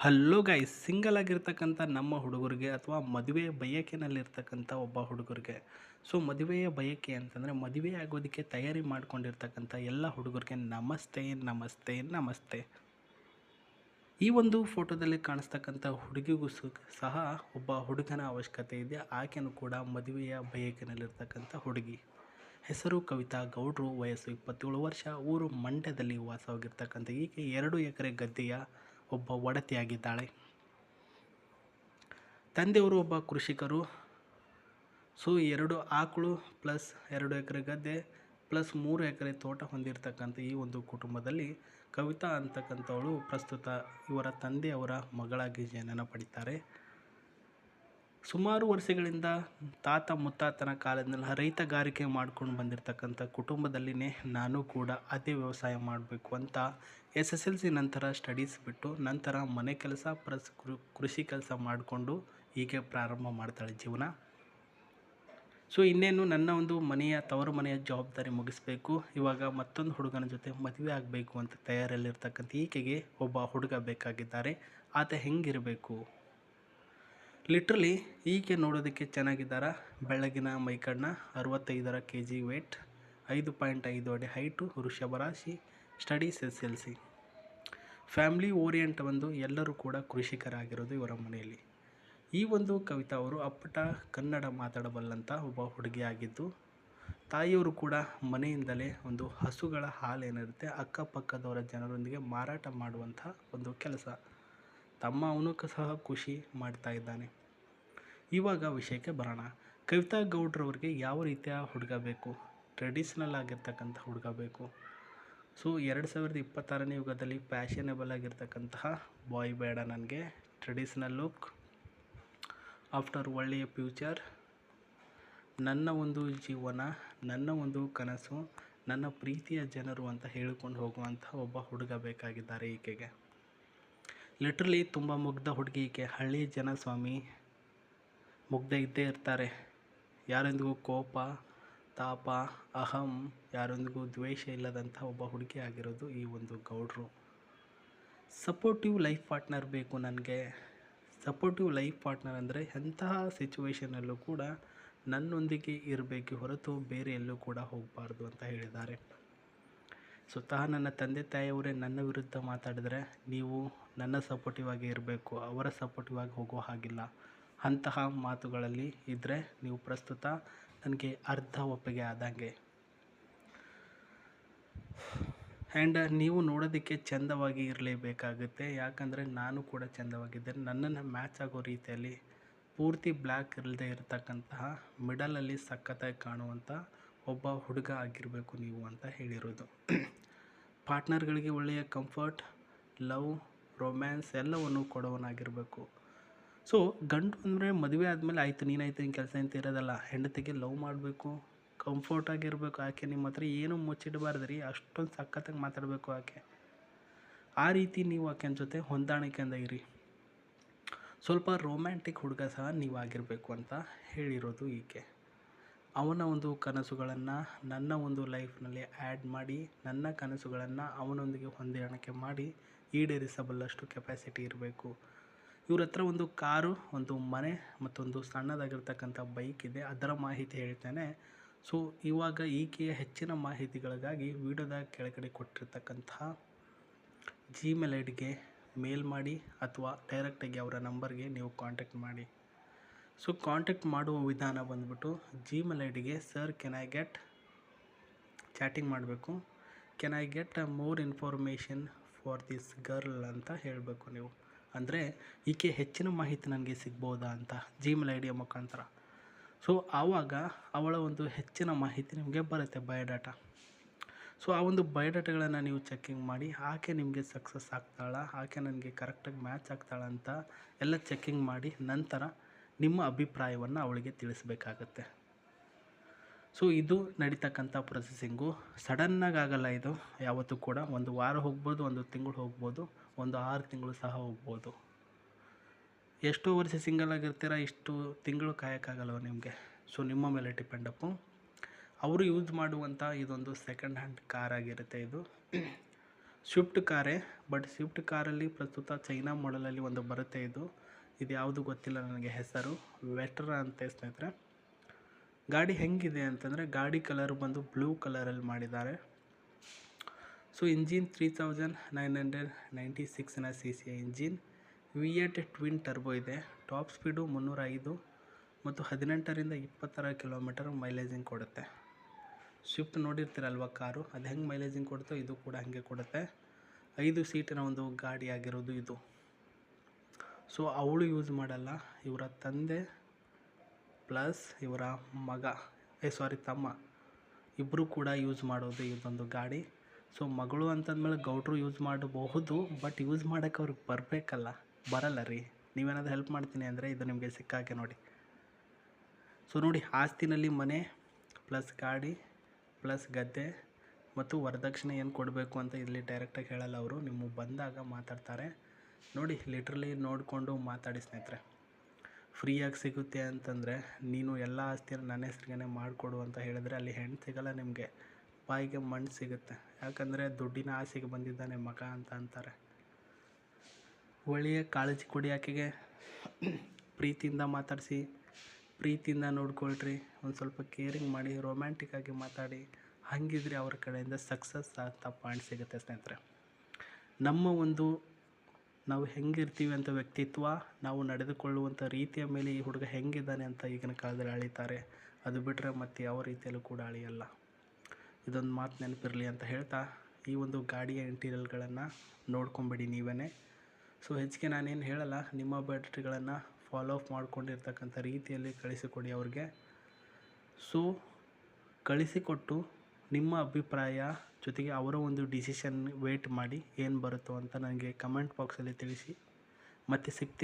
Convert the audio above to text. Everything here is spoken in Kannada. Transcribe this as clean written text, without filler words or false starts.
ಹಲೋ ಗೈಸ್, ಸಿಂಗಲ್ ಆಗಿರ್ತಕ್ಕಂಥ ನಮ್ಮ ಹುಡುಗರಿಗೆ ಅಥವಾ ಮದುವೆ ಬಯಕೆನಲ್ಲಿರ್ತಕ್ಕಂಥ ಒಬ್ಬ ಹುಡುಗರಿಗೆ. ಸೊ ಮದುವೆಯ ಬಯಕೆ ಅಂತಂದರೆ ಮದುವೆ ಆಗೋದಕ್ಕೆ ತಯಾರಿ ಮಾಡ್ಕೊಂಡಿರ್ತಕ್ಕಂಥ ಎಲ್ಲ ಹುಡುಗರಿಗೆ ನಮಸ್ತೆ ನಮಸ್ತೆ ನಮಸ್ತೆ. ಈ ಒಂದು ಫೋಟೋದಲ್ಲಿ ಕಾಣಿಸ್ತಕ್ಕಂಥ ಹುಡುಗಿಗೂ ಸಹ ಒಬ್ಬ ಹುಡುಗನ ಅವಶ್ಯಕತೆ ಇದೆ. ಆಕೆನೂ ಕೂಡ ಮದುವೆಯ ಬಯಕೆನಲ್ಲಿರ್ತಕ್ಕಂಥ ಹುಡುಗಿ. ಹೆಸರು ಕವಿತಾ ಗೌಡ್ರು, ವಯಸ್ಸು 27 ವರ್ಷ, ಊರು ಮಂಡ್ಯದಲ್ಲಿ ವಾಸವಾಗಿರ್ತಕ್ಕಂಥ ಈಕೆ 2 ಎಕರೆ ಗದ್ದೆಯ ಒಬ್ಬ ಒಡತಿಯಾಗಿದ್ದಾಳೆ. ತಂದೆಯವರು ಒಬ್ಬ ಕೃಷಿಕರು. ಸೊ 2 ಆಕಳು ಪ್ಲಸ್ 2 ಎಕರೆ ಗದ್ದೆ ಪ್ಲಸ್ 3 ಎಕರೆ ತೋಟ ಹೊಂದಿರತಕ್ಕಂಥ ಈ ಒಂದು ಕುಟುಂಬದಲ್ಲಿ ಕವಿತಾ ಅಂತಕ್ಕಂಥವಳು ಪ್ರಸ್ತುತ ಇವರ ತಂದೆಯವರ ಮಗಳಾಗಿ ಜನನ ಪಡಿತಾರೆ. ಸುಮಾರು ವರ್ಷಗಳಿಂದ ತಾತ ಮುತ್ತಾತನ ಕಾಲದಲ್ಲಿ ರೈತಗಾರಿಕೆ ಮಾಡ್ಕೊಂಡು ಬಂದಿರತಕ್ಕಂಥ ಕುಟುಂಬದಲ್ಲಿನೇ ನಾನು ಕೂಡ ಅದೇ ವ್ಯವಸಾಯ ಮಾಡಬೇಕು ಅಂತ SSLC ನಂತರ ಸ್ಟಡೀಸ್ ಬಿಟ್ಟು ನಂತರ ಮನೆ ಕೆಲಸ ಪ್ಲಸ್ ಕೃಷಿ ಕೆಲಸ ಮಾಡಿಕೊಂಡು ಹೀಗೆ ಪ್ರಾರಂಭ ಮಾಡ್ತಾಳೆ ಜೀವನ. ಸೊ ಇನ್ನೇನು ನನ್ನ ಒಂದು ತವರು ಮನೆಯ ಜವಾಬ್ದಾರಿ ಮುಗಿಸ್ಬೇಕು, ಇವಾಗ ಮತ್ತೊಂದು ಹುಡುಗನ ಜೊತೆ ಮದುವೆ ಆಗಬೇಕು ಅಂತ ತಯಾರಿಯಲ್ಲಿರ್ತಕ್ಕಂಥ ಈಕೆಗೆ ಒಬ್ಬ ಹುಡುಗ ಬೇಕಾಗಿದ್ದಾರೆ. ಆತ ಹೆಂಗಿರಬೇಕು? ಲಿಟ್ರಲಿ ಈಕೆ ನೋಡೋದಕ್ಕೆ ಚೆನ್ನಾಗಿದ್ದಾರೆ. ಬೆಳಗಿನ ಮೈಕಣ್ಣ, 65 kg ವೇಟ್, 5.5 ಅಡಿ ಹೈಟು, ವೃಷಭ ರಾಶಿ, ಸ್ಟಡೀಸ್ SSLC. ಫ್ಯಾಮಿಲಿ ಓರಿಯೆಂಟ್ ಎಲ್ಲರೂ ಕೂಡ ಕೃಷಿಕರಾಗಿರೋದು ಇವರ ಮನೆಯಲ್ಲಿ. ಈ ಒಂದು ಕವಿತಾ ಅವರು ಅಪ್ಪಟ ಕನ್ನಡ ಮಾತಾಡಬಲ್ಲಂಥ ಒಬ್ಬ ಹುಡುಗಿಯಾಗಿದ್ದು, ತಾಯಿಯವರು ಕೂಡ ಮನೆಯಿಂದಲೇ ಒಂದು ಹಸುಗಳ ಹಾಲು ಏನಿರುತ್ತೆ ಅಕ್ಕಪಕ್ಕದವರ ಜನರೊಂದಿಗೆ ಮಾರಾಟ ಮಾಡುವಂಥ ಒಂದು ಕೆಲಸ ತಮ್ಮ ಅವನು ಸಹ ಖುಷಿ ಮಾಡ್ತಾ ಇದ್ದಾನೆ. ಇವಾಗ ವಿಷಯಕ್ಕೆ ಬರೋಣ. ಕವಿತಾ ಗೌಡ್ರವ್ರಿಗೆ ಯಾವ ರೀತಿಯ ಹುಡುಗ ಬೇಕು? ಟ್ರೆಡಿಷ್ನಲ್ ಆಗಿರ್ತಕ್ಕಂಥ ಹುಡುಗ ಬೇಕು. ಸೊ 2026ನೇ ಯುಗದಲ್ಲಿ ಫ್ಯಾಷನೇಬಲ್ ಆಗಿರ್ತಕ್ಕಂತಹ ಬಾಯ್ ಬೇಡ ನನಗೆ. ಟ್ರೆಡಿಷ್ನಲ್ ಲುಕ್, ಆಫ್ಟರ್ ಒಳ್ಳೆಯ ಫ್ಯೂಚರ್, ನನ್ನ ಒಂದು ಜೀವನ, ನನ್ನ ಒಂದು ಕನಸು, ನನ್ನ ಪ್ರೀತಿಯ ಜನರು ಅಂತ ಹೇಳಿಕೊಂಡು ಹೋಗುವಂಥ ಒಬ್ಬ ಹುಡುಗ ಬೇಕಾಗಿದ್ದಾರೆ ಈಕೆಗೆ. ಲಿಟ್ರಲಿ ತುಂಬ ಮುಗ್ಧ ಹುಡುಗಿ ಈಕೆ. ಹಳ್ಳಿ ಜನ ಸ್ವಾಮಿ ಮುಗ್ಧ ಇದ್ದೇ ಇರ್ತಾರೆ. ಯಾರೊಂದಿಗೂ ಕೋಪ ತಾಪ ಅಹಂ, ಯಾರೊಂದಿಗೂ ದ್ವೇಷ ಇಲ್ಲದಂಥ ಒಬ್ಬ ಹುಡುಗಿ ಆಗಿರೋದು ಈ ಒಂದು ಗೌಡ್ರು. ಸಪೋರ್ಟಿವ್ ಲೈಫ್ ಪಾರ್ಟ್ನರ್ ಬೇಕು ನನಗೆ. ಸಪೋರ್ಟಿವ್ ಲೈಫ್ ಪಾರ್ಟ್ನರ್ ಅಂದರೆ ಎಂತಹ ಸಿಚುವೇಷನಲ್ಲೂ ಕೂಡ ನನ್ನೊಂದಿಗೆ ಇರಬೇಕು ಹೊರತು ಬೇರೆ ಎಲ್ಲೂ ಕೂಡ ಹೋಗಬಾರ್ದು ಅಂತ ಹೇಳಿದ್ದಾರೆ. ಸ್ವತಃ ನನ್ನ ತಂದೆ ತಾಯಿಯವರೇ ನನ್ನ ವಿರುದ್ಧ ಮಾತಾಡಿದರೆ ನೀವು ನನ್ನ ಸಪೋರ್ಟಿವ್ ಆಗಿ ಇರಬೇಕು, ಅವರ ಸಪೋರ್ಟಿವ್ ಆಗಿ ಹೋಗೋ ಹಾಗಿಲ್ಲ. ಅಂತಹ ಮಾತುಗಳಲ್ಲಿ ಇದ್ದರೆ ನೀವು ಪ್ರಸ್ತುತ ನನಗೆ ಅರ್ಧ ಒಪ್ಪಿಗೆ ಆದಂಗೆ. ಆ್ಯಂಡ್ ನೀವು ನೋಡೋದಕ್ಕೆ ಚೆಂದವಾಗಿ ಇರಲೇಬೇಕಾಗುತ್ತೆ. ಯಾಕಂದರೆ ನಾನು ಕೂಡ ಚೆಂದವಾಗಿದ್ದೇನೆ. ನನ್ನನ್ನು ಮ್ಯಾಚ್ ಆಗೋ ರೀತಿಯಲ್ಲಿ ಪೂರ್ತಿ ಬ್ಲ್ಯಾಕ್ ಇಲ್ಲದೆ ಇರತಕ್ಕಂತಹ ಮಿಡಲಲ್ಲಿ ಸಖತ್ತಾಗಿ ಕಾಣುವಂಥ ಒಬ್ಬ ಹುಡುಗ ಆಗಿರಬೇಕು ನೀವು ಅಂತ ಹೇಳಿರೋದು. ಪಾರ್ಟ್ನರ್ಗಳಿಗೆ ಒಳ್ಳೆಯ ಕಂಫರ್ಟ್, ಲವ್, ರೊಮ್ಯಾನ್ಸ್ ಎಲ್ಲವನ್ನು ಕೊಡೋನಾಗಿರಬೇಕು. ಸೊ ಗಂಡು ಅಂದರೆ ಮದುವೆ ಆದಮೇಲೆ ಆಯಿತು ನೀನಾಯ್ತು ನಿನ್ನ ಕೆಲಸ ಅಂತ ಇರೋದಲ್ಲ. ಹೆಂಡತಿಗೆ ಲವ್ ಮಾಡಬೇಕು, ಕಂಫರ್ಟಾಗಿರಬೇಕು. ಆಕೆ ನಿಮ್ಮ ಹತ್ರ ಏನೂ ಮುಚ್ಚಿಡಬಾರ್ದು ರೀ. ಅಷ್ಟೊಂದು ಸಖತ್ತಾಗಿ ಮಾತಾಡಬೇಕು ಆಕೆ. ಆ ರೀತಿ ನೀವು ಆಕೆನ ಜೊತೆ ಹೊಂದಾಣಿಕೆಯಿಂದ ಇರಿ. ಸ್ವಲ್ಪ ರೊಮ್ಯಾಂಟಿಕ್ ಹುಡುಗ ಸಹ ನೀವು ಆಗಿರಬೇಕು ಅಂತ ಹೇಳಿರೋದು ಈಕೆ. ಅವನ ಒಂದು ಕನಸುಗಳನ್ನು ನನ್ನ ಒಂದು ಲೈಫ್ನಲ್ಲಿ ಆ್ಯಡ್ ಮಾಡಿ, ನನ್ನ ಕನಸುಗಳನ್ನು ಅವನೊಂದಿಗೆ ಹೊಂದಾಣಿಕೆ ಮಾಡಿ ಈಡೇರಿಸಬಲ್ಲಷ್ಟು ಕೆಪಾಸಿಟಿ ಇರಬೇಕು. ಇವ್ರ ಹತ್ರ ಒಂದು ಕಾರು, ಒಂದು ಮನೆ ಮತ್ತೊಂದು ಸಣ್ಣದಾಗಿರ್ತಕ್ಕಂಥ ಬೈಕ್ ಇದೆ. ಅದರ ಮಾಹಿತಿ ಹೇಳ್ತೇನೆ. ಸೊ ಇವಾಗ ಈಕೆಯ ಹೆಚ್ಚಿನ ಮಾಹಿತಿಗಳಿಗಾಗಿ ವಿಡಿಯೋದ ಕೆಳಗಡೆ ಕೊಟ್ಟಿರ್ತಕ್ಕಂತಹ Gmail ಐಡಿಗೆ ಮೇಲ್ ಮಾಡಿ ಅಥವಾ ಡೈರೆಕ್ಟಾಗಿ ಅವರ ನಂಬರ್ಗೆ ನೀವು ಕಾಂಟ್ಯಾಕ್ಟ್ ಮಾಡಿ. ಸೊ ಕಾಂಟ್ಯಾಕ್ಟ್ ಮಾಡುವ ವಿಧಾನ ಬಂದ್ಬಿಟ್ಟು Gmail ಐಡಿಗೆ sir can I get chatting ಮಾಡಬೇಕು. Can I get more information for this girl ಅಂತ ಹೇಳಬೇಕು ನೀವು. ಅಂದರೆ ಈಕೆ ಹೆಚ್ಚಿನ ಮಾಹಿತಿ ನನಗೆ ಸಿಗ್ಬೋದಾ ಅಂತ Gmail ಐಡಿಯ ಮುಖಾಂತರ. ಸೊ ಆವಾಗ ಅವಳ ಒಂದು ಹೆಚ್ಚಿನ ಮಾಹಿತಿ ನಿಮಗೆ ಬರುತ್ತೆ, ಬಯೋಡಾಟಾ. ಸೊ ಆ ಒಂದು ಬಯೋಡಾಟಾಗಳನ್ನು ನೀವು ಚೆಕ್ಕಿಂಗ್ ಮಾಡಿ ಆಕೆ ನಿಮಗೆ ಸಕ್ಸಸ್ ಆಗ್ತಾಳಾ, ಆಕೆ ನನಗೆ ಕರೆಕ್ಟಾಗಿ ಮ್ಯಾಚ್ ಆಗ್ತಾಳ ಅಂತ ಎಲ್ಲ ಚೆಕ್ಕಿಂಗ್ ಮಾಡಿ ನಂತರ ನಿಮ್ಮ ಅಭಿಪ್ರಾಯವನ್ನು ಅವಳಿಗೆ ತಿಳಿಸಬೇಕಾಗತ್ತೆ. ಸೊ ಇದು ನಡೀತಕ್ಕಂಥ ಪ್ರೊಸೆಸಿಂಗು. ಸಡನ್ನಾಗಿ ಆಗಲ್ಲ ಇದು ಯಾವತ್ತೂ ಕೂಡ. ಒಂದು ವಾರ ಹೋಗ್ಬೋದು, ಒಂದು ತಿಂಗಳು ಹೋಗ್ಬೋದು, ಒಂದು 6 ತಿಂಗಳು ಸಹ ಹೋಗ್ಬೋದು. ಎಷ್ಟೋ ವರ್ಷ ಸಿಂಗಲ್ ಆಗಿರ್ತೀರ, ಇಷ್ಟು ತಿಂಗಳು ಕಾಯೋಕ್ಕಾಗಲ್ವ ನಿಮಗೆ. ಸೊ ನಿಮ್ಮ ಮೇಲೆ ಡಿಪೆಂಡಪ್ಪು. ಅವರು ಯೂಸ್ ಮಾಡುವಂಥ ಇದೊಂದು ಸೆಕೆಂಡ್ ಹ್ಯಾಂಡ್ ಕಾರ್ ಆಗಿರುತ್ತೆ ಇದು. ಸ್ವಿಫ್ಟ್ ಕಾರೇ, ಬಟ್ ಸ್ವಿಫ್ಟ್ ಕಾರಲ್ಲಿ ಪ್ರಸ್ತುತ ಚೈನಾ ಮಾಡಲಲ್ಲಿ ಒಂದು ಬರುತ್ತೆ. ಇದು ಯಾವುದು ಗೊತ್ತಿಲ್ಲ ನನಗೆ ಹೆಸರು, ವೆಟ್ರಾ ಅಂತ ಸ್ನೇಹಿತರೆ. ಗಾಡಿ ಹೆಂಗಿದೆ ಅಂತಂದರೆ ಗಾಡಿ ಕಲರ್ ಬಂದು ಬ್ಲೂ ಕಲರಲ್ಲಿ ಮಾಡಿದ್ದಾರೆ. ಸೊ ಇಂಜಿನ್ 3996ನ CC engine, V8 twin turbo ಇದೆ. ಟಾಪ್ ಸ್ಪೀಡು 305 ಮತ್ತು 18ರಿಂದ 20 ಕಿಲೋಮೀಟರ್ ಮೈಲೇಜಿಂಗ್ ಕೊಡುತ್ತೆ. ಸ್ವಿಫ್ಟ್ ನೋಡಿರ್ತೀರಲ್ವ ಕಾರು, ಅದು ಹೆಂಗೆ ಮೈಲೇಜಿಂಗ್ ಕೊಡುತ್ತೋ ಇದು ಕೂಡ ಹಾಗೆ ಕೊಡುತ್ತೆ. 5 ಸೀಟಿನ ಒಂದು ಗಾಡಿ ಆಗಿರೋದು ಇದು. ಸೊ ಅವಳು ಯೂಸ್ ಮಾಡಲ್ಲ, ಇವರ ತಂದೆ ಪ್ಲಸ್ ಇವರ ತಮ್ಮ ಇಬ್ಬರು ಕೂಡ ಯೂಸ್ ಮಾಡೋದು ಇದೊಂದು ಗಾಡಿ. ಸೊ ಮಗಳು ಅಂತಂದಮೇಲೆ ಗೌಡ್ರು ಯೂಸ್ ಮಾಡಬಹುದು, ಬಟ್ ಯೂಸ್ ಮಾಡೋಕ್ಕೆ ಅವ್ರಿಗೆ ಬರಲ್ಲ ರೀ. ನೀವೇನಾದರೂ ಹೆಲ್ಪ್ ಮಾಡ್ತೀನಿ ಅಂದರೆ ಇದು ನಿಮಗೆ ಸಿಕ್ಕಾಗೆ ನೋಡಿ. ಸೊ ನೋಡಿ, ಆಸ್ತಿನಲ್ಲಿ ಮನೆ ಪ್ಲಸ್ ಗಾಡಿ ಪ್ಲಸ್ ಗದ್ದೆ ಮತ್ತು ವರದಕ್ಷಿಣೆ ಏನು ಕೊಡಬೇಕು ಅಂತ ಇಲ್ಲಿ ಡೈರೆಕ್ಟಾಗಿ ಹೇಳಲ್ಲ ಅವರು, ನಿಮಗೆ ಬಂದಾಗ ಮಾತಾಡ್ತಾರೆ. ನೋಡಿ, ಲಿಟ್ರಲಿ ನೋಡಿಕೊಂಡು ಮಾತಾಡಿ ಸ್ನೇಹಿತರೆ. ಫ್ರೀಯಾಗಿ ಸಿಗುತ್ತೆ ಅಂತಂದರೆ ನೀನು ಎಲ್ಲ ಆಸ್ತಿಯನ್ನು ನನ್ನ ಹೆಸ್ರಿಗೇ ಮಾಡಿಕೊಡು ಅಂತ ಹೇಳಿದ್ರೆ ಅಲ್ಲಿ ಹೆಣ್ಣು ಸಿಗಲ್ಲ ನಿಮಗೆ, ಬಾಯಿಗೆ ಮಣ್ಣು ಸಿಗುತ್ತೆ. ಯಾಕಂದರೆ ದುಡ್ಡಿನ ಆಸೆಗೆ ಬಂದಿದ್ದಾನೆ ಮಗ ಅಂತ ಅಂತಾರೆ. ಒಳ್ಳೆಯ ಕಾಳಜಿ ಕೊಡಿ ಆಕೆಗೆ, ಪ್ರೀತಿಯಿಂದ ಮಾತಾಡಿಸಿ, ಪ್ರೀತಿಯಿಂದ ನೋಡ್ಕೊಳ್ರಿ, ಒಂದು ಸ್ವಲ್ಪ ಕೇರಿಂಗ್ ಮಾಡಿ, ರೊಮ್ಯಾಂಟಿಕ್ಕಾಗಿ ಮಾತಾಡಿ. ಹಾಗಿದ್ರೆ ಅವ್ರ ಕಡೆಯಿಂದ ಸಕ್ಸಸ್ ಅಂತ ಪಾಯಿಂಟ್ ಸಿಗುತ್ತೆ ಸ್ನೇಹಿತರೆ. ನಾವು ಹೆಂಗಿರ್ತೀವಿ ಅಂತ ವ್ಯಕ್ತಿತ್ವ, ನಾವು ನಡೆದುಕೊಳ್ಳುವಂಥ ರೀತಿಯ ಮೇಲೆ ಈ ಹುಡುಗ ಹೆಂಗಿದ್ದಾನೆ ಅಂತ ಈಗಿನ ಕಾಲದಲ್ಲಿ ಅಳಿತಾರೆ. ಅದು ಬಿಟ್ಟರೆ ಮತ್ತು ಯಾವ ರೀತಿಯಲ್ಲೂ ಕೂಡ ಅಳಿಯಲ್ಲ. ಇದೊಂದು ಮಾತು ನೆನಪಿರಲಿ ಅಂತ ಹೇಳ್ತಾ, ಈ ಒಂದು ಗಾಡಿಯ ಇಂಟೀರಿಯಲ್ಗಳನ್ನು ನೋಡ್ಕೊಂಬಿಡಿ ನೀವೇ. ಸೊ ಹೆಚ್ಚಿಗೆ ನಾನೇನು ಹೇಳಲ್ಲ, ನಿಮ್ಮ ಬ್ಯಾಟ್ರಿಗಳನ್ನು ಫಾಲೋ ಅಪ್ ಮಾಡ್ಕೊಂಡಿರ್ತಕ್ಕಂಥ ರೀತಿಯಲ್ಲಿ ಕಳಿಸಿಕೊಡಿ ಅವ್ರಿಗೆ. ಸೊ ಕಳಿಸಿಕೊಟ್ಟು ನಿಮ್ಮ ಅಭಿಪ್ರಾಯ ಜೊತೆಗೆ ಅವರ ಒಂದು ಡಿಸಿಷನ್ ವೇಟ್ ಮಾಡಿ ಏನು ಬರುತ್ತೋ ಅಂತ ನನಗೆ ಕಮೆಂಟ್ ಬಾಕ್ಸಲ್ಲಿ ತಿಳಿಸಿ. ಮತ್ತೆ ಸಿಗ್ತೀನಿ.